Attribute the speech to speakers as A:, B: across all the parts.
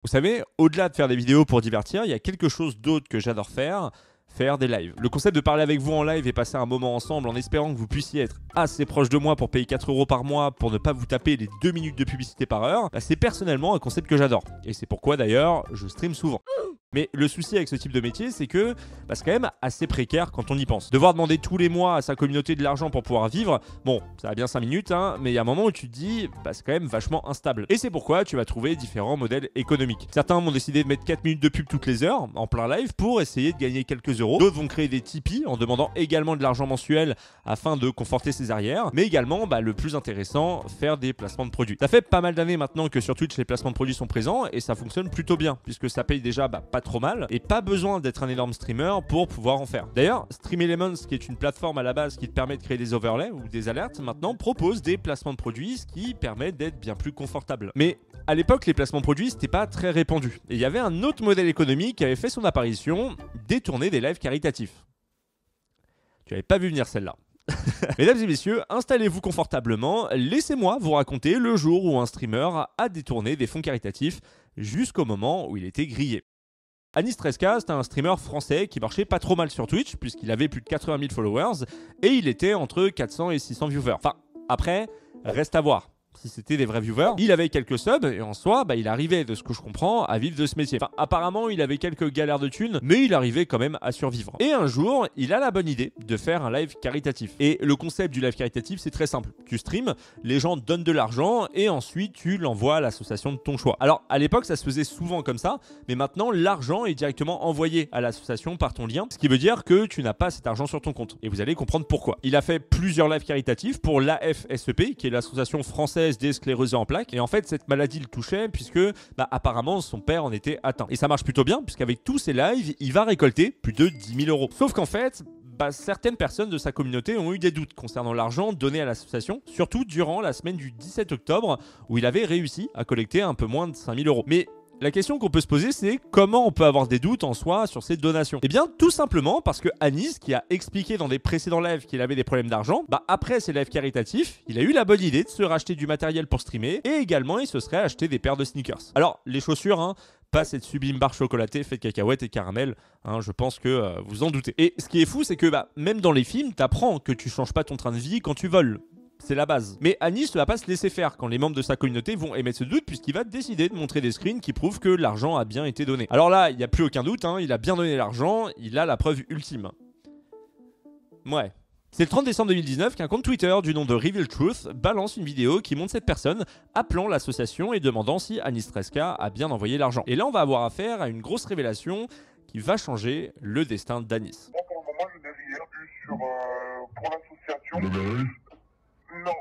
A: Vous savez, au-delà de faire des vidéos pour divertir, il y a quelque chose d'autre que j'adore faire des lives. Le concept de parler avec vous en live et passer un moment ensemble en espérant que vous puissiez être assez proche de moi pour payer 4 € par mois pour ne pas vous taper les 2 minutes de publicité par heure, c'est personnellement un concept que j'adore. Et c'est pourquoi d'ailleurs je stream souvent. Mais le souci avec ce type de métier, c'est que c'est quand même assez précaire quand on y pense. Devoir demander tous les mois à sa communauté de l'argent pour pouvoir vivre, bon, ça va bien 5 minutes, mais il y a un moment où tu te dis, c'est quand même vachement instable. Et c'est pourquoi tu vas trouver différents modèles économiques. Certains vont décider de mettre 4 minutes de pub toutes les heures, en plein live, pour essayer de gagner quelques euros. D'autres vont créer des Tipeee en demandant également de l'argent mensuel afin de conforter ses arrières. Mais également, le plus intéressant, faire des placements de produits. Ça fait pas mal d'années maintenant que sur Twitch, les placements de produits sont présents et ça fonctionne plutôt bien, puisque ça paye déjà pas trop mal et pas besoin d'être un énorme streamer pour pouvoir en faire. D'ailleurs, Stream Elements, qui est une plateforme à la base qui te permet de créer des overlays ou des alertes, maintenant propose des placements de produits, ce qui permet d'être bien plus confortable. Mais à l'époque, les placements de produits, c'était pas très répandu. Et il y avait un autre modèle économique qui avait fait son apparition, détourner des lives caritatifs. Tu n'avais pas vu venir celle-là. Mesdames et messieurs, installez-vous confortablement, laissez-moi vous raconter le jour où un streamer a détourné des fonds caritatifs jusqu'au moment où il était grillé. Anis 13K, c'était un streamer français qui marchait pas trop mal sur Twitch puisqu'il avait plus de 80 000 followers et il était entre 400 et 600 viewers. Enfin, après, reste à voir si c'était des vrais viewers. Il avait quelques subs et en soi, il arrivait, de ce que je comprends, à vivre de ce métier. Enfin, apparemment, il avait quelques galères de thunes, mais il arrivait quand même à survivre. Et un jour, il a la bonne idée de faire un live caritatif. Et le concept du live caritatif, c'est très simple. Tu streams, les gens donnent de l'argent et ensuite tu l'envoies à l'association de ton choix. Alors, à l'époque, ça se faisait souvent comme ça, mais maintenant, l'argent est directement envoyé à l'association par ton lien, ce qui veut dire que tu n'as pas cet argent sur ton compte. Et vous allez comprendre pourquoi. Il a fait plusieurs lives caritatifs pour l'AFSEP, qui est l'association française des sclérosés en plaques. Et en fait, cette maladie le touchait puisque apparemment son père en était atteint. Et ça marche plutôt bien puisqu'avec tous ses lives, il va récolter plus de 10 000 €. Sauf qu'en fait, certaines personnes de sa communauté ont eu des doutes concernant l'argent donné à l'association, surtout durant la semaine du 17 octobre où il avait réussi à collecter un peu moins de 5 000 €. Mais la question qu'on peut se poser, c'est comment on peut avoir des doutes en soi sur ces donations? Eh bien, tout simplement parce que Anis, qui a expliqué dans des précédents lives qu'il avait des problèmes d'argent, après ses lives caritatifs, il a eu la bonne idée de se racheter du matériel pour streamer et également il se serait acheté des paires de sneakers. Alors, les chaussures, pas cette sublime barre chocolatée faite de cacahuètes et caramel, je pense que vous en doutez. Et ce qui est fou, c'est que même dans les films, t'apprends que tu changes pas ton train de vie quand tu voles. C'est la base. Mais Anis ne va pas se laisser faire quand les membres de sa communauté vont émettre ce doute puisqu'il va décider de montrer des screens qui prouvent que l'argent a bien été donné. Alors là, il n'y a plus aucun doute, il a bien donné l'argent, il a la preuve ultime. Ouais. C'est le 30 décembre 2019 qu'un compte Twitter du nom de Reveal Truth balance une vidéo qui montre cette personne appelant l'association et demandant si Anis 13K a bien envoyé l'argent. Et là, on va avoir affaire à une grosse révélation qui va changer le destin d'Anis.
B: Moi, pour le moment, je n'ai rien vu pour l'association. Non,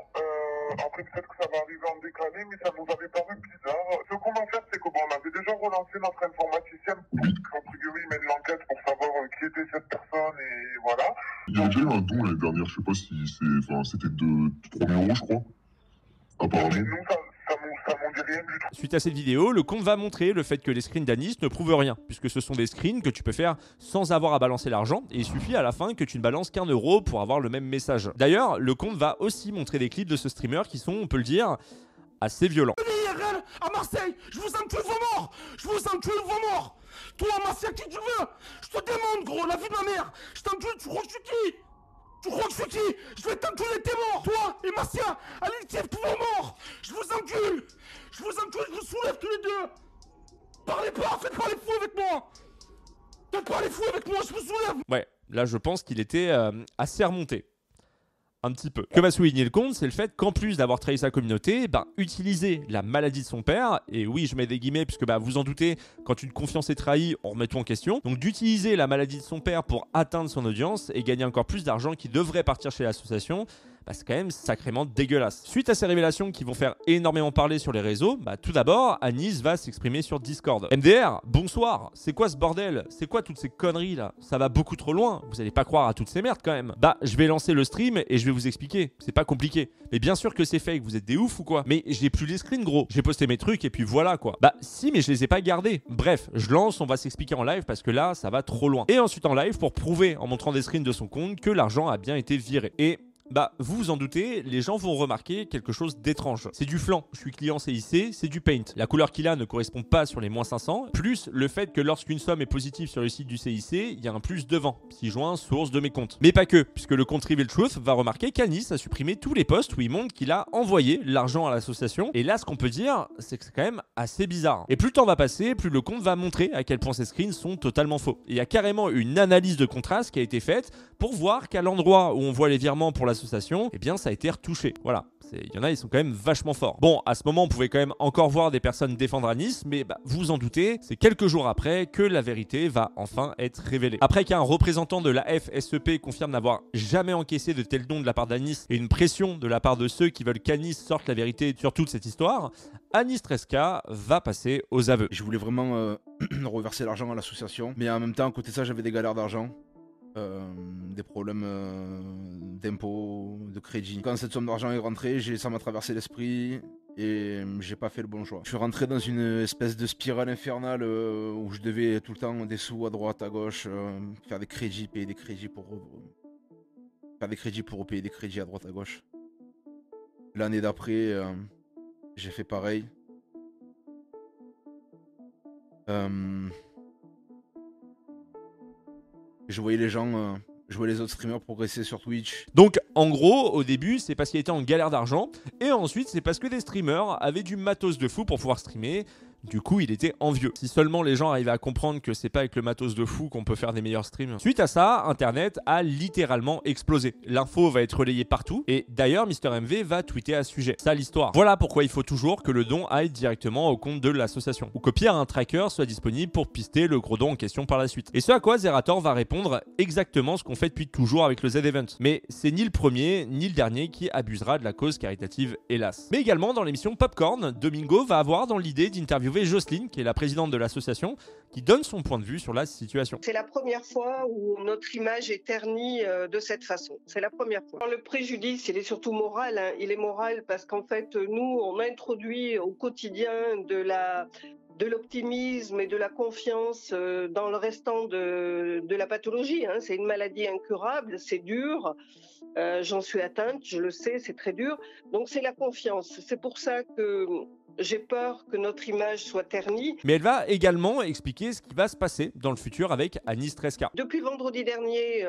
B: après peut-être que ça va arriver en décalé, mais ça nous avait paru bizarre. Ce qu'on va faire, c'est qu'on avait déjà relancé notre informaticien pour qu'entre guillemets, il mène l'enquête pour savoir qui était cette personne et voilà.
C: Il y a déjà eu un don l'année dernière, je sais pas si c'est... Enfin, c'était de 3 000 €, je crois. Apparemment.
B: Mais nous, ça m'en dit rien du tout.
A: Suite à cette vidéo, le compte va montrer le fait que les screens d'Anis ne prouvent rien, puisque ce sont des screens que tu peux faire sans avoir à balancer l'argent, et il suffit à la fin que tu ne balances qu'1 € pour avoir le même message. D'ailleurs, le compte va aussi montrer des clips de ce streamer qui sont, on peut le dire, assez violents.
D: IRL à Marseille, je vous encule vos morts. Je vous encule vos morts. Toi, Marseille, qui tu veux? Je te demande, gros, la vie de ma mère. Je t'encule, tu crois que je suis qui? Tu crois que je suis qui? Je vais t'enculer tes morts. Toi et Marcia, à l'ultime, tous vos morts. Je vous encule. Je vous encule, je vous soulève tous les deux. Parlez pas, faites pas les fous avec moi. Faites pas les fous avec moi, je vous soulève.
A: Ouais, là je pense qu'il était assez remonté. Un petit peu. Que va souligner le compte, c'est le fait qu'en plus d'avoir trahi sa communauté, utiliser la maladie de son père, et oui, je mets des guillemets, puisque vous en doutez, quand une confiance est trahie, on remet tout en question. Donc d'utiliser la maladie de son père pour atteindre son audience et gagner encore plus d'argent qui devrait partir chez l'association, c'est quand même sacrément dégueulasse. Suite à ces révélations qui vont faire énormément parler sur les réseaux, tout d'abord, Anis va s'exprimer sur Discord. MDR, bonsoir, c'est quoi ce bordel? C'est quoi toutes ces conneries là? Ça va beaucoup trop loin, vous allez pas croire à toutes ces merdes quand même. Je vais lancer le stream et je vais vous expliquer, c'est pas compliqué. Mais bien sûr que c'est fake, vous êtes des oufs ou quoi? Mais j'ai plus les screens gros, j'ai posté mes trucs et puis voilà quoi. Si, mais je les ai pas gardés. Bref, je lance, on va s'expliquer en live parce que là, ça va trop loin. Et ensuite en live pour prouver en montrant des screens de son compte que l'argent a bien été viré. Et bah vous vous en doutez, les gens vont remarquer quelque chose d'étrange. C'est du flan, je suis client CIC, c'est du paint. La couleur qu'il a ne correspond pas sur les moins 500, plus le fait que lorsqu'une somme est positive sur le site du CIC, il y a un plus devant, si joint source de mes comptes. Mais pas que, puisque le compte Reveal Truth va remarquer qu'Anis a supprimé tous les posts où il montre qu'il a envoyé l'argent à l'association. Et là, ce qu'on peut dire, c'est que c'est quand même assez bizarre. Et plus le temps va passer, plus le compte va montrer à quel point ces screens sont totalement faux. Et il y a carrément une analyse de contraste qui a été faite pour voir qu'à l'endroit où on voit les virements pour l'association, eh bien ça a été retouché. Voilà. Il y en a, ils sont quand même vachement forts. Bon, à ce moment, on pouvait quand même encore voir des personnes défendre Anis, mais bah, vous vous en doutez, c'est quelques jours après que la vérité va enfin être révélée. Après qu'un représentant de la FSEP confirme n'avoir jamais encaissé de tels dons de la part d'Anis et une pression de la part de ceux qui veulent qu'Anis sorte la vérité sur toute cette histoire, Anis Treska va passer aux aveux.
E: Je voulais vraiment reverser l'argent à l'association, mais en même temps, à côté de ça, j'avais des galères d'argent. Des problèmes d'impôts, de crédit. Quand cette somme d'argent est rentrée, ça m'a traversé l'esprit et j'ai pas fait le bon choix. Je suis rentré dans une espèce de spirale infernale où je devais tout le temps des sous à droite, à gauche, faire des crédits, payer des crédits pour faire des crédits pour payer des crédits à droite, à gauche. L'année d'après, j'ai fait pareil. Je voyais les gens, je voyais les autres streamers progresser sur Twitch.
A: Donc en gros, au début, c'est parce qu'il était en galère d'argent, et ensuite c'est parce que des streamers avaient du matos de fou pour pouvoir streamer. Du coup, il était envieux. Si seulement les gens arrivaient à comprendre que c'est pas avec le matos de fou qu'on peut faire des meilleurs streams. Suite à ça, Internet a littéralement explosé. L'info va être relayée partout, et d'ailleurs, MrMV va tweeter à ce sujet. Ça l'histoire. Voilà pourquoi il faut toujours que le don aille directement au compte de l'association, ou que pire, un tracker soit disponible pour pister le gros don en question par la suite. Et ce à quoi Zerator va répondre exactement ce qu'on fait depuis toujours avec le Z-Event. Mais c'est ni le premier, ni le dernier qui abusera de la cause caritative, hélas. Mais également, dans l'émission Popcorn, Domingo va avoir dans l'idée d'interviewer Jocelyne, qui est la présidente de l'association, qui donne son point de vue sur la situation.
F: C'est la première fois où notre image est ternie de cette façon. C'est la première fois. Le préjudice, il est surtout moral. Hein. Il est moral parce qu'en fait, nous, on introduit au quotidien de l'optimisme et de la confiance dans le restant de la pathologie. Hein. C'est une maladie incurable, c'est dur. J'en suis atteinte, je le sais, c'est très dur. Donc c'est la confiance. C'est pour ça que j'ai peur que notre image soit ternie.
A: Mais elle va également expliquer ce qui va se passer dans le futur avec Anis Treska.
F: Depuis vendredi dernier,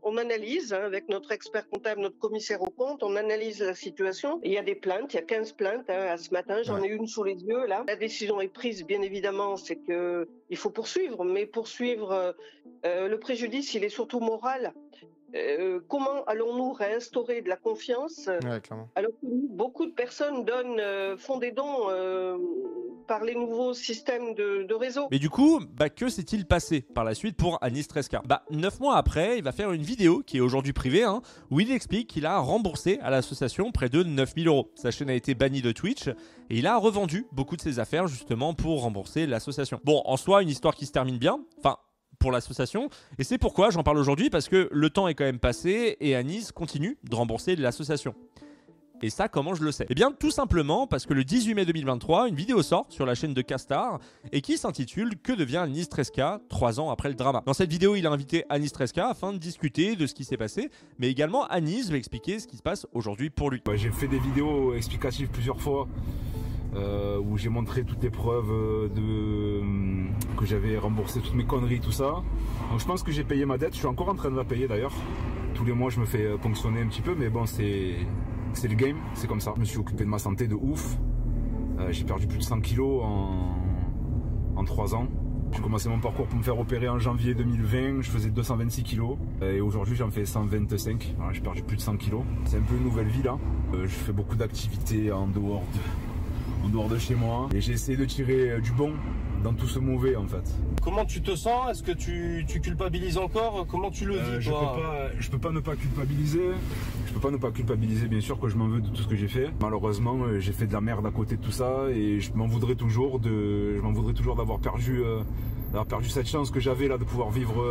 F: on analyse, hein, avec notre expert comptable, notre commissaire aux comptes, on analyse la situation. Et il y a des plaintes, il y a 15 plaintes hein, à ce matin, j'en ai une sous les yeux là. La décision est prise, bien évidemment, c'est qu'il faut poursuivre, mais poursuivre, le préjudice, il est surtout moral. Comment allons-nous réinstaurer de la confiance alors que beaucoup de personnes font des dons par les nouveaux systèmes de réseau.
A: Mais du coup, que s'est-il passé par la suite pour Anis Treska? 9 mois après, il va faire une vidéo qui est aujourd'hui privée, hein, où il explique qu'il a remboursé à l'association près de 9 000 €. Sa chaîne a été bannie de Twitch et il a revendu beaucoup de ses affaires justement pour rembourser l'association. Bon, en soi, une histoire qui se termine bien. Enfin, pour l'association, et c'est pourquoi j'en parle aujourd'hui, parce que le temps est quand même passé et Anis continue de rembourser l'association. Et ça, comment je le sais? Eh bien, tout simplement parce que le 18 mai 2023, une vidéo sort sur la chaîne de Castar et qui s'intitule « Que devient Anis Treska 3 ans après le drama ?» Dans cette vidéo, il a invité Anis Treska afin de discuter de ce qui s'est passé, mais également Anis va expliquer ce qui se passe aujourd'hui pour lui.
E: J'ai fait des vidéos explicatives plusieurs fois où j'ai montré toutes les preuves que j'avais remboursé toutes mes conneries, tout ça. Donc je pense que j'ai payé ma dette, je suis encore en train de la payer d'ailleurs. Tous les mois, je me fais ponctionner un petit peu, mais bon, c'est le game, c'est comme ça. Je me suis occupé de ma santé de ouf. J'ai perdu plus de 100 kilos en 3 ans. J'ai commencé mon parcours pour me faire opérer en janvier 2020, je faisais 226 kilos et aujourd'hui j'en fais 125, voilà, j'ai perdu plus de 100 kilos. C'est un peu une nouvelle vie là. Je fais beaucoup d'activités en dehors de chez moi et j'ai essayé de tirer du bon dans tout ce mauvais en fait.
G: Comment tu te sens? Est-ce que tu culpabilises encore? Comment tu le vis
E: je peux pas ne pas culpabiliser. Je peux pas ne pas culpabiliser, bien sûr que je m'en veux de tout ce que j'ai fait. Malheureusement, j'ai fait de la merde à côté de tout ça et je m'en voudrais toujours d'avoir perdu cette chance que j'avais là de pouvoir vivre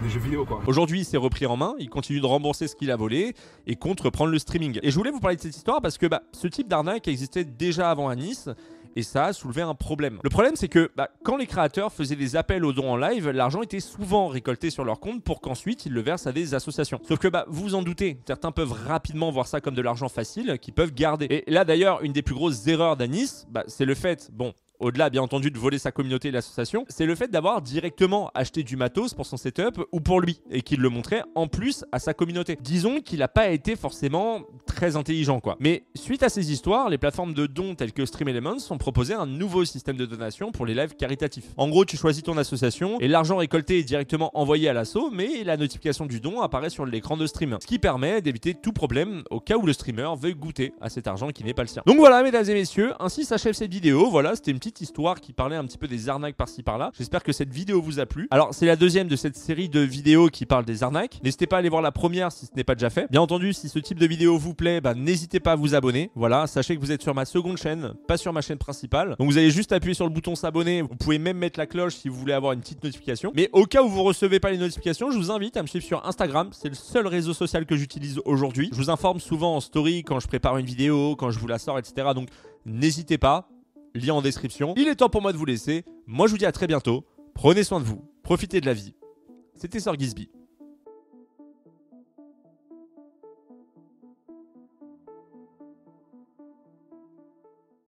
E: des jeux vidéo quoi.
A: Aujourd'hui, il s'est repris en main, il continue de rembourser ce qu'il a volé et compte reprendre le streaming. Et je voulais vous parler de cette histoire parce que ce type d'arnaque existait déjà avant Anis. et ça a soulevé un problème. Le problème, c'est que quand les créateurs faisaient des appels aux dons en live, l'argent était souvent récolté sur leur compte pour qu'ensuite ils le versent à des associations. Sauf que vous vous en doutez, certains peuvent rapidement voir ça comme de l'argent facile qu'ils peuvent garder. Et là d'ailleurs, une des plus grosses erreurs d'Anis, c'est le fait, au-delà bien entendu de voler sa communauté et l'association, c'est le fait d'avoir directement acheté du matos pour son setup ou pour lui et qu'il le montrait en plus à sa communauté. Disons qu'il n'a pas été forcément très intelligent quoi. Mais suite à ces histoires, les plateformes de dons telles que Stream Elements ont proposé un nouveau système de donation pour les lives caritatifs. En gros, tu choisis ton association et l'argent récolté est directement envoyé à l'asso, mais la notification du don apparaît sur l'écran de stream. Ce qui permet d'éviter tout problème au cas où le streamer veuille goûter à cet argent qui n'est pas le sien. Donc voilà mesdames et messieurs, ainsi s'achève cette vidéo. Voilà, c'était une petite histoire qui parlait un petit peu des arnaques par-ci par-là. J'espère que cette vidéo vous a plu. Alors c'est la deuxième de cette série de vidéos qui parle des arnaques. N'hésitez pas à aller voir la première si ce n'est pas déjà fait. Bien entendu, si ce type de vidéo vous plaît, n'hésitez pas à vous abonner. Voilà, sachez que vous êtes sur ma seconde chaîne, pas sur ma chaîne principale. Donc vous allez juste appuyer sur le bouton s'abonner. Vous pouvez même mettre la cloche si vous voulez avoir une petite notification. Mais au cas où vous recevez pas les notifications, je vous invite à me suivre sur Instagram. C'est le seul réseau social que j'utilise aujourd'hui. Je vous informe souvent en story quand je prépare une vidéo, quand je vous la sors, etc. Donc n'hésitez pas. Lien en description. Il est temps pour moi de vous laisser. Moi, je vous dis à très bientôt. Prenez soin de vous. Profitez de la vie. C'était Sir Gizby.